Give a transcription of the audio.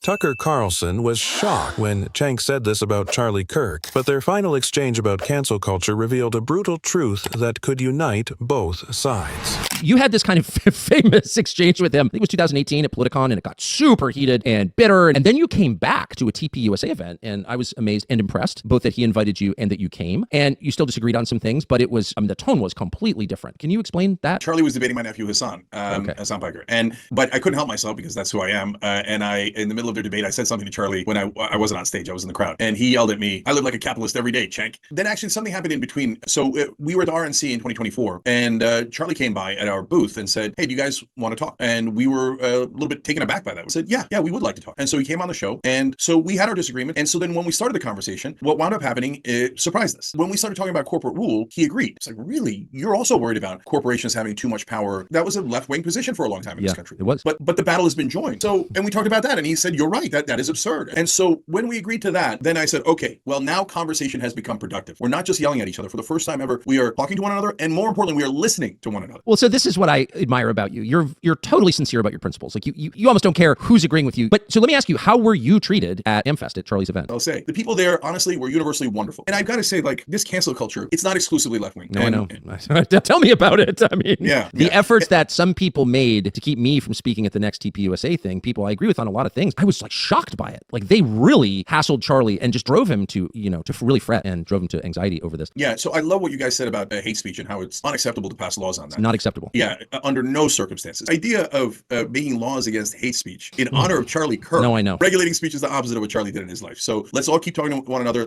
Tucker Carlson was shocked when Cenk said this about Charlie Kirk, but their final exchange about cancel culture revealed a brutal truth that could unite both sides. You had this kind of famous exchange with him. I think it was 2018 at Politicon, and it got super heated and bitter. And then you came back to a TPUSA event, and I was amazed and impressed, both that he invited you and that you came. And you still disagreed on some things, but it was, the tone was completely different. Can you explain that? Charlie was debating my nephew Hassan, Hassan Uygur, but I couldn't help myself because that's who I am. In the middle of their debate, I said something to Charlie when I wasn't on stage. I was in the crowd, and he yelled at me, "I live like a capitalist every day, Cenk." Then actually something happened in between. So we were at the RNC in 2024, and Charlie came by at our booth and said, "Hey, do you guys want to talk?" And we were a little bit taken aback by that. We said, yeah, we would like to talk. And so he came on the show, and so we had our disagreement. And so then when we started the conversation, what wound up happening, it surprised us. When we started talking about corporate rule, he agreed. It's like, really? You're also worried about corporations having too much power? That was a left-wing position for a long time in this country. It was. But the battle has been joined. So, and we talked about that, and he said, "You're right. That is absurd." And so when we agreed to that, then I said, okay, well, now conversation has become productive. We're not just yelling at each other. For the first time ever, we are talking to one another, and more importantly, we are listening to one another. Well, so this is what I admire about you. You're totally sincere about your principles. Like you almost don't care who's agreeing with you. But so let me ask you, how were you treated at AmFest at Charlie's event? I'll say the people there, honestly, were universally wonderful. And I've got to say, like, this cancel culture, it's not exclusively left-wing. No, I know. Tell me about it. I mean, the efforts that some people made to keep me from speaking at the next TPUSA thing, people I agree with on a lot of things, I was like shocked by it. Like they really hassled Charlie and just drove him to really fret and drove him to anxiety over this. Yeah. So I love what you guys said about hate speech and how it's unacceptable to pass laws on that. It's not acceptable. Yeah. Under no circumstances. The idea of making laws against hate speech in honor of Charlie Kirk. No, I know. Regulating speech is the opposite of what Charlie did in his life. So let's all keep talking to one another.